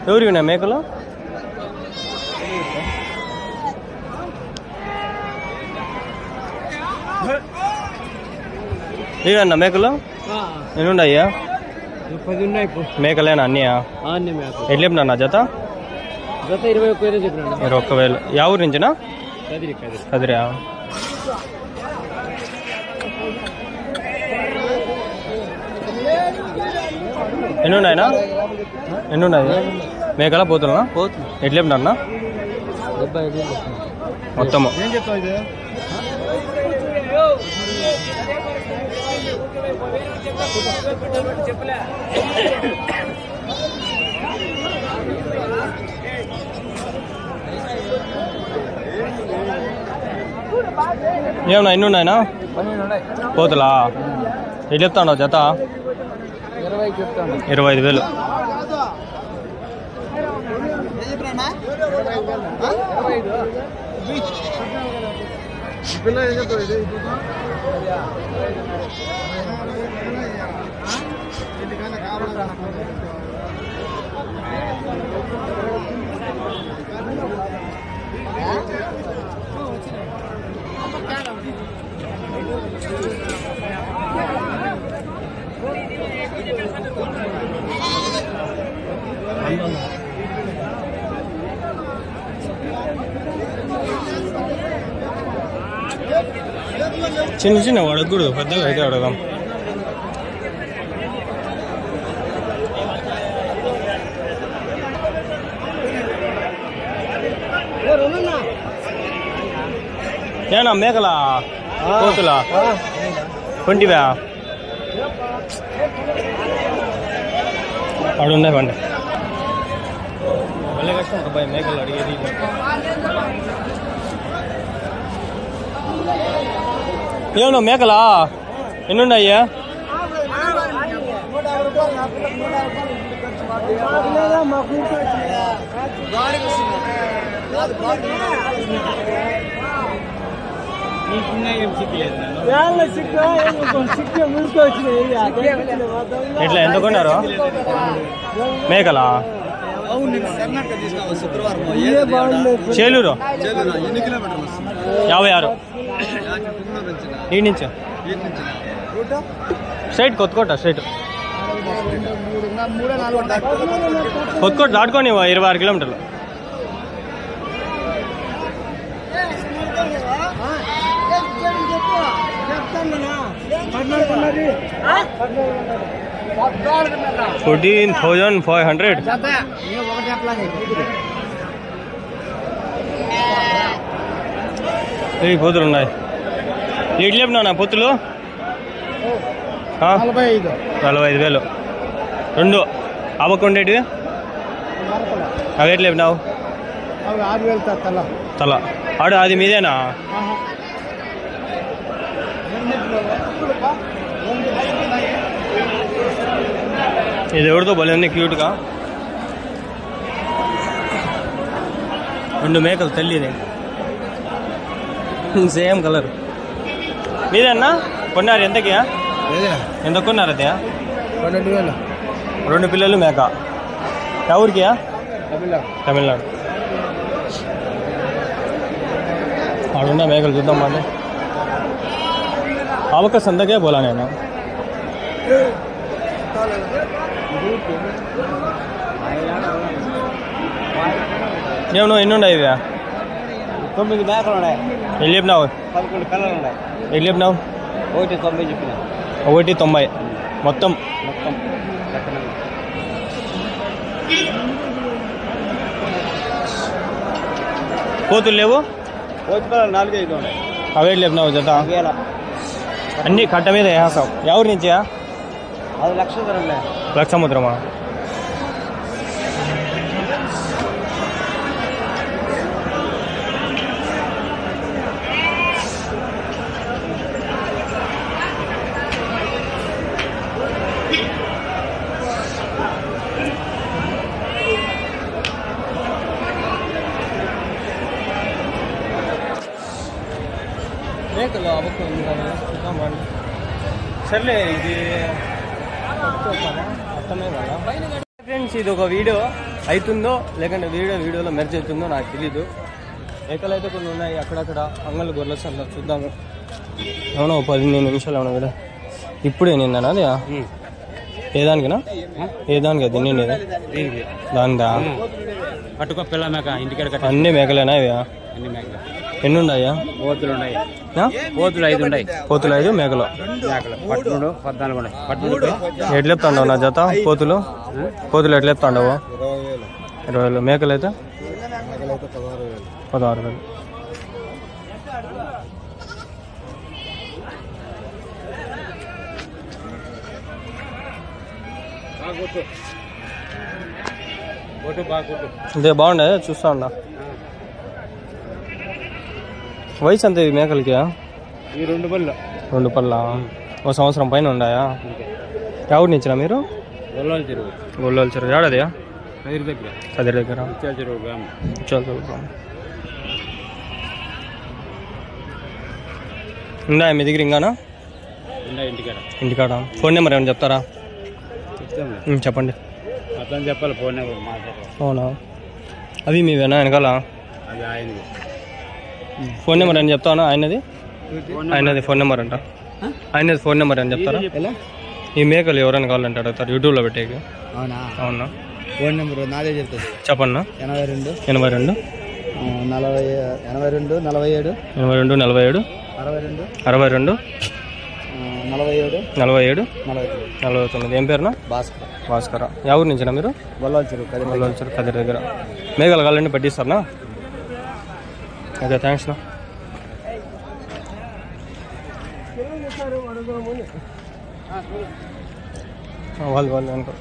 ఎవరికి ఉన్నాయి మేకలు? ఇవన్నా మేకలు ఎన్ని ఉన్నాయ్యా? 10 ఉన్నాయి. మేకలేనా అన్నయ్యా? ఎట్లా చెప్పినా జత? 21,000 చెప్పినా. 21,000. యా ఊరు నుంచినా? కదిరా. ఎన్ని ఉన్నాయనా? ఎన్ని ఉన్నాయి మేకలా? పోతున్నా ఎట్లా చెప్పినా మొత్తము? ఏమన్నా ఎన్ని ఉన్నాయనా? పోతులా ఎట్లా చెప్తాను జత? 25,000. చిన్న చిన్న అడగకూడదు, పెద్దగా అయితే అడగదాం. ఏనా మేకలా? కోతులా? కొంటివా? అడున్నాయి పండి. మళ్ళీ కష్టం అబ్బాయి మేకలు అడిగేది. ఏమన్నా మేకలా? ఎన్ని ఉన్నాయ్యా? ఎట్లా ఎంత కొన్నారు మేకలా? చేలూరు 56 ఈ నుంచి స్ట్రైట్ కొత్తకోట. స్ట్రైట్ కొత్తకోట దాటుకొని 26 కిలోమీటర్లు. $14,500. ఏ పొత్తులు ఉన్నాయి? ఎట్లా చెప్పినా పొత్తులు? 45,000. 2 అవకొండేటివి అవి ఎట్లా చెప్పినావు? తల ఆడు అది మీదేనా? ఇది ఎవరితో బలి క్యూట్గా 2 మేకలు తల్లిది, సేమ్ కలర్. మీదన్నా కొన్నారు? ఎంతకి? ఎంత కొన్నారు? అదే 12,000. 2 పిల్లలు మేక. ఎవరికి? తమిళనాడు. ఆడున్న మేకలు చూద్దాం అండి. ఆవక సందకే పోలా నేను. ఏమన్నా ఎన్ని ఉన్నాయి? ఇవి 9 మేకలు ఉన్నాయి. ఎన్ని చెప్పినావు? 11 పిల్లలు ఉన్నాయి. ఎన్ని చెప్పినావు? 1,90 చెప్పిన. 1,90 మొత్తం. కోతులు లేవు? కోతులు 4-5 ఉన్నాయి. అవేట్లు చెప్పినావు జత? అన్ని కట్ట మీద వేసావు. ఎవరి నుంచి? అది లక్షముద్రమా? మేకలు అవకు చూద్దాం రండి. సర్లే ఇది అర్థమే కదా. ఫ్రెండ్స్ ఇది ఒక వీడియో అవుతుందో లేకంటే వీడియోలో మెర్జ్ అవుతుందో నాకు తెలీదు. మేకలు అయితే కొన్ని ఉన్నాయి అక్కడక్కడ, అంగళ్ళు గొర్రెలు సంత చూద్దాము. అవునా 15 నిమిషాలు అవునా కదా. ఇప్పుడే నిందనా అది ఏ దానికినా తినండి దానిదా పట్టుకో పిల్ల మేక ఇంటికాడ అన్ని మేకలేనా ఇవి? ఎన్ని ఉన్నాయా? పోతులు ఉన్నాయి, పోతులు 5 ఉన్నాయి. పోతులు 5 మేకలు పట్టుడు 14 ఉన్నాయి. పట్టుడు ఎట్లా చెప్తాండవు నా జత? పోతులు ఎట్లా చెప్తాండవు? 20,000. మేకలు అయితే 16,000. ఇదే బాగుండే చూస్తా ఉన్నా. వయసు అంత ఈ మేకలకి? ఈ 2 పళ్ళు 2 పళ్ళ 1 సంవత్సరం పైన ఉన్నాయా? ఎవరు నుంచినా మీరు? గొల్లోల చెరువు. ఏడాది కదిరి దగ్గర ఉన్నాయా మీ దగ్గర? ఇంకానా ఇంటికాడ. ఫోన్ నెంబర్ ఏమైనా చెప్తారా? చెప్పండి. అట్లా చెప్పాలి ఫోన్ నెంబర్. అవునా అవి మీవేనా వెనకాల? ఫోన్ నెంబర్ అని చెప్తానా? ఆయనది ఫోన్ నెంబర్ అంట. ఆయనది ఫోన్ నెంబర్ అని చెప్తారా? ఈ మేకలు ఎవరైనా కావాలంటే అడుగుతారు యూట్యూబ్లో పెట్టేకి. అవునా ఫోన్ నెంబర్ నాదే చెప్తుంది. చెప్పన్నా. 82 82 47 62 47 49. ఏం పేరునా? భాస్కర. ఎవరి నుంచినా మీరు? గొల్లోల చెరువు కదిరి దగ్గర. మేకలు కావాలండి పట్టిస్తారనా? ఓకే థ్యాంక్స్ నా. వాళ్ళు అనుకో.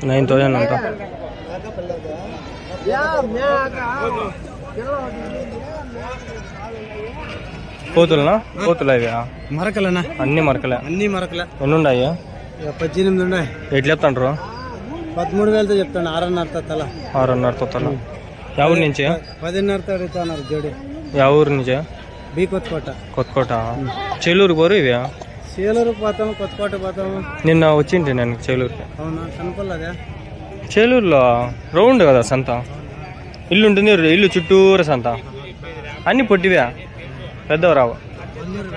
$9,000 అంట. పోతులనా? పోతులు అవి మరకలనా? అన్ని మరకలే. ఎన్ని ఉన్నాయి? 18 ఉన్నాయి. ఎట్లా చెప్తాండ్రు? 13,000తో చెప్తాను. 6,500 తల. ఎవరి నుంచి? 10,500 అడుగుతున్నారు జోడి. ఎవరి నుంచి? బి కొత్తకోట. చెల్లూరు పోరు ఇవి? చేలూరు పోతాము, కొత్తకోట పోతాము. నిన్న వచ్చింటి నేను చెల్లూరుకి. అవునా? కనుకోలేదా? చెల్లూరులో రౌండ్ కదా సంత, ఇల్లు ఉంటుంది, ఇల్లు చుట్టూరు సంత. అన్ని పొట్టివే, పెద్దవి రావు.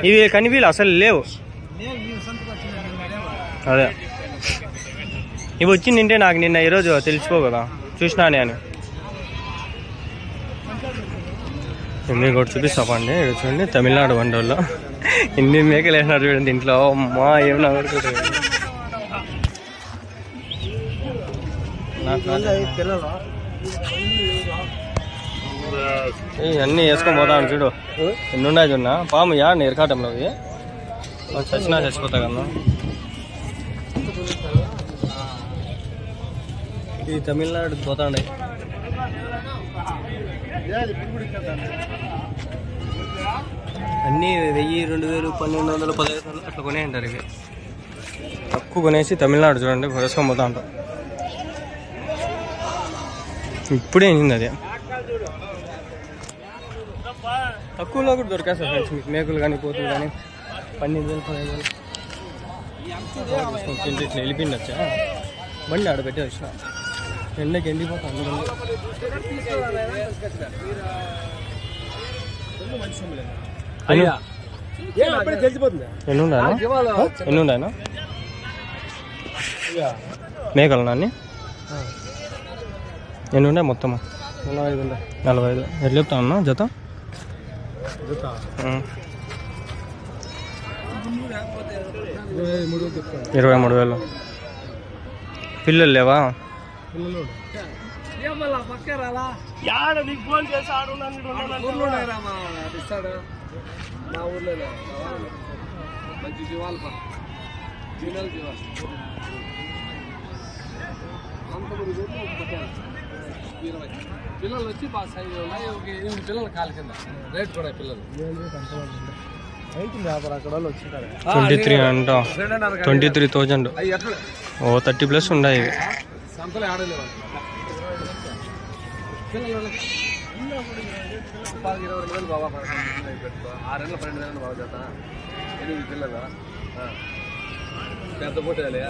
ఇవి కనిపీలు అసలు లేవు. అదే ఇవి వచ్చిందంటే నాకు నిన్న ఈరోజు తెలిసిపో కదా, చూసినానే అని. మీకు కూడా చూపిస్తాపండి. చూడండి తమిళనాడు వండోళ్ళు ఎన్ని మేకలు వేసినారు చూడండి ఇంట్లో. అమ్మా ఏమన్నా అన్నీ వేసుకొని పోతాను చూడు. ఎన్ని ఉన్నాయి చూడ. పాము యాడ్ ఎరకాటంలో అవి చచ్చినా చచ్చిపోతా కన్నా. ఇది తమిళనాడుకి పోతాండే. అన్నీ 1000, 2000, 1200, 1500 అట్లా కొనే ఉంటారు. ఇవి తక్కువ కొనేసి తమిళనాడు చూడండి వేసుకొని పోతా ఉంటాం. ఇప్పుడే అయింది అది. తక్కువలో కూడా దొరికేస్తారు ఫ్రెండ్స్ మీకు మేకలు కానీ పోతులు కానీ. 12,000, 15,000 ఇట్లా వెళ్ళిపోయింది. వచ్చా బండి ఆడ పెట్టే వచ్చిన ఎండకి ఎండిపోతా. ఎన్ని ఉన్నాయన మేకలు నాన్ని? ఎన్ని ఉన్నాయి మొత్తం? 45. ఎట్లా చెప్తా ఉన్నా జత? 23,000. పిల్లలు లేవా? పిల్లలు వచ్చి బాగా సైజు ఉన్నాయి. 8 పిల్లలు కాలు కింద రేట్ కూడా పిల్లలు 23 అంట. 23,000. ఓ 30+ ఉన్నాయి. సంతలో ఆడలేవు పిల్లలు. 22,000 బాబా పెట్టుకో 6 నెలలు 12,000 బాగా చేత 8 పిల్లలు పెద్ద పోటీలే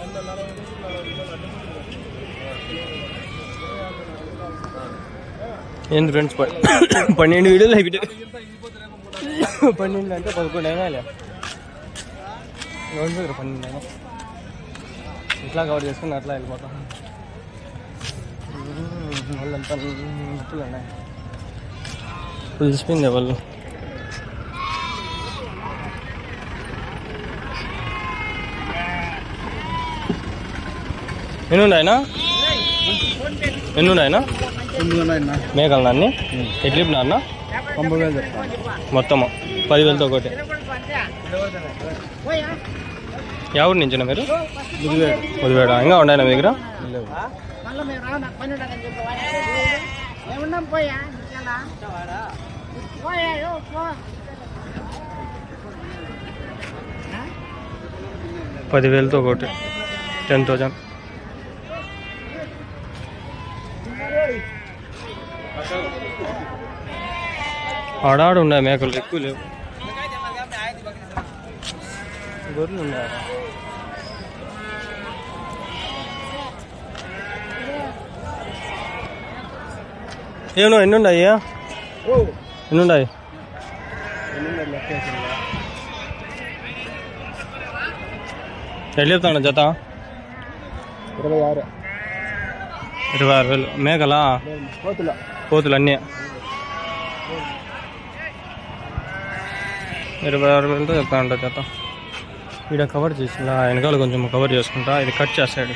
ఏంది ఫ్రెండ్స్ 12 వీడియోలు అయిపోయి 12 అంటే 11 అయినా 12 అయినా ఇట్లా కవర్ చేసుకుని అట్లా వెళ్ళిపోతాం. వాళ్ళంతా ఉన్నాయి తెలిసిపోయింది వాళ్ళు. ఎన్నున్నాయనా మేకలు అన్నీ ఎట్లిపినా అన్న 90,000 చెప్తాను. మొత్తము 10,000తో ఒకటి. ఎవరి నుంచినా మీరు? ఉదివేడ. ఇంకా ఉన్నాయన మీ దగ్గర? 10,000తో ఒకటి 10,000. ఆడాడు ఉన్నాయి మేకలు, ఎక్కువ లేవు. గొర్రెలు ఉన్నాయి. ఏమో ఎన్నున్నాయి? ఎన్నున్నాయి? ఎట్లా చెప్తాను జత? 26,000. మేకలా? కోతులు అన్నీ 26,000తో చెప్తానంట జత. ఇక్కడ కవర్ చేసి వెనకాల కొంచెం కవర్ చేసుకుంటా, ఇది కట్ చేస్తాడు.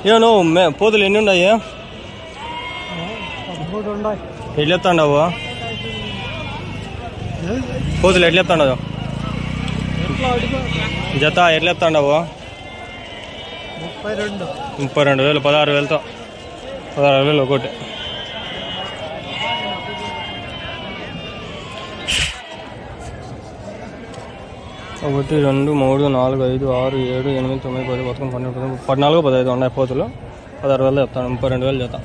ఏమో పోతులు ఎన్ని ఉన్నాయి? ఎట్లా చెప్తాండవు? పోతులు ఎట్లా చెప్తాండవు జత? ఎట్లా చెప్తాండవు? 32,000. 16,000తో 16,000 ఒకటి. ఒకటి 2 3 4 5 6 7 8 9 10 11 12 14 15 ఉన్నాయి పోతులు. 16,000 చెప్తాను. 32,000 జత.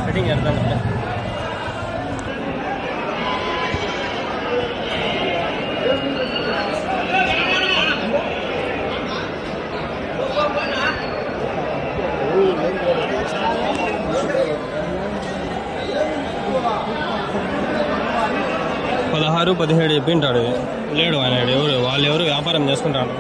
సెట్టింగ్ చేద్దాం. 16, 17 చెప్పింటాడు. లేడు ఆయన. వాళ్ళు ఎవరు వ్యాపారం చేసుకుంటారు.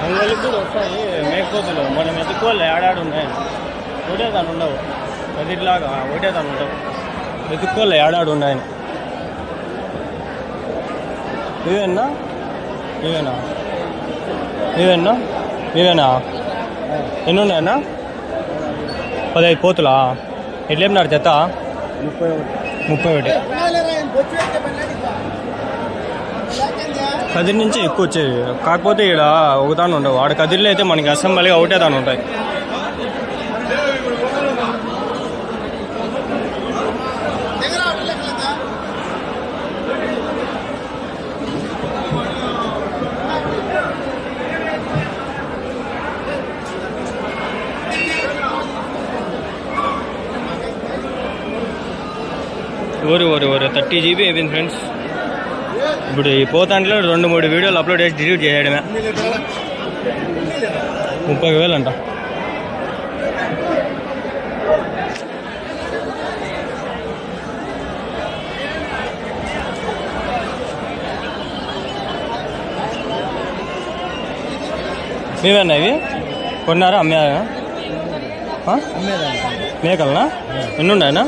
అంగళ్ళకి కూడా వస్తాయి మేకపోతులు. మనం ఎత్తుకోవాలి. ఆడాడు ఉన్నాయి. ఒకటే దాని ఉండవు. పదిలాగా ఒకటే దాని ఉండవు. ఎత్తుక్కోలే ఏడాడు ఉన్నాయని. ఇవేనా? ఇవేనా? ఇవేనా? ఇవేనా? ఎన్ని ఉన్నాయన్నా? 15 పోతులా? ఎట్లేపినారు జత? 31. కదిరి నుంచి ఎక్కువ వచ్చేవి. కాకపోతే ఇక్కడ ఒకదాని ఉండవు. ఆడ కదిరిలో అయితే మనకి అసెంబ్లీగా ఒకటే దాని ఉంటాయి. ఓరు 30 GB అయిపోయింది ఫ్రెండ్స్. ఇప్పుడు ఈ పోతాంట్లో 2-3 వీడియోలు అప్లోడ్ చేసి డిలీట్ చేయడమే. 30,000 అంట. మీవేనా ఇవి? కొన్నారా? అమ్మారా? మేకలనా? ఎన్ని ఉన్నాయన్నా?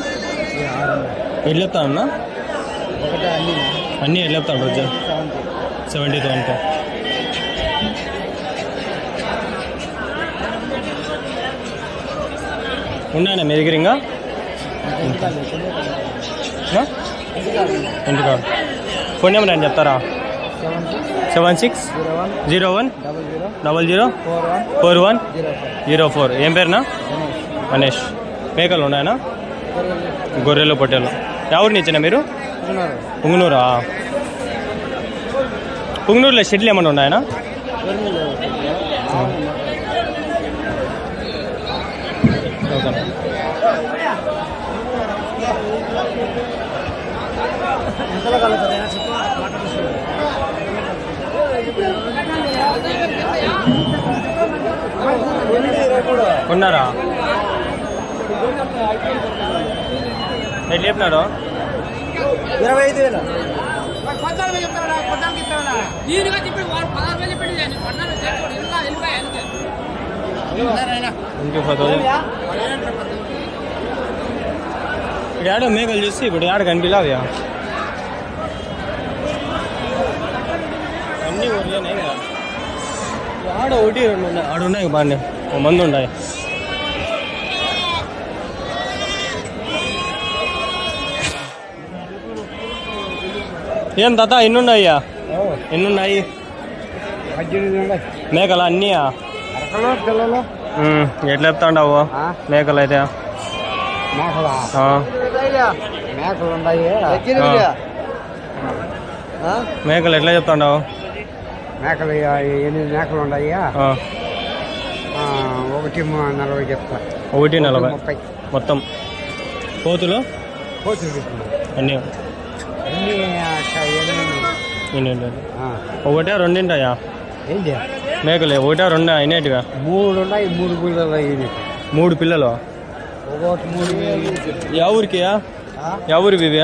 ఎట్లా చెప్తానన్నా? అన్నీ ఎట్లా చెప్తాను రోజు? 70తో అంటే ఉన్నాయన్నా మీ దగ్గర? ఇంకా ఇంటికాడ ఫోన్ నెంబర్ అని చెప్తారా? 7601 00 4104. ఏం పేరునా? గణేష్. మేకలు ఉన్నాయనా? గొర్రెలు పొట్టెలు. ఎవరిని ఇచ్చిన మీరు? పుంగనూరా? పుంగనూరులో షెడ్లు ఏమైనా ఉన్నాయనా? ఉన్నారా? ఎట్లా చెప్పినారు? 25,000. ఇప్పుడు ఆడ మేకలు చూసి ఇప్పుడు ఆడ కనిపించలేదు అన్నీ ఊర్లోనే ఆడ ఒకటి రెండు ఉన్నాయి. ఆడ ఉన్నాయి బాగానే ఓ మంది ఉన్నాయి. ఏం తాత ఎన్నున్నాయ్యా? ఎన్నున్నాయి మేకలు? అన్నీయా? ఎట్లా చెప్తా ఉండవు మేకలు అయితే? మేకలు ఎట్లా చెప్తా ఉండవు? మేకలు 8 మేకలు ఉన్నాయి. 1,40 చెప్తా. 1,40 మొత్తం. కోతులు అన్నీ ఒకటే రెండింటాయా మేకలే? ఒకటే రెండా అయినట్టుగా? 3 ఉన్నాయి. 3 పిల్లలు. 3 పిల్లలు? ఎవరికి? ఎవరు ఇవి?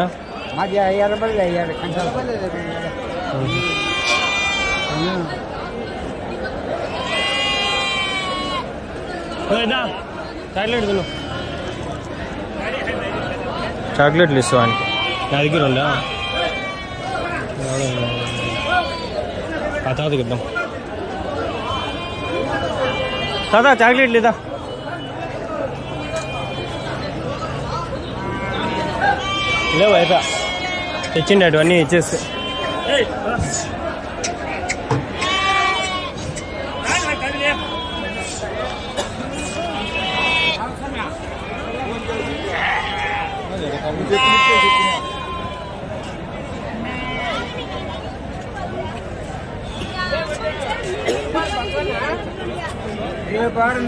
మాది ఎర్రబల్లి అయ్యాడు. చాక్లెట్లు ఇస్తావా? నా దగ్గర ఉందా? తాతకి ఇద్దాం. తాత చాక్లెట్ లేదా? లేవు అయితే తెచ్చిండేటు అన్నీ ఇచ్చేసి. పాడు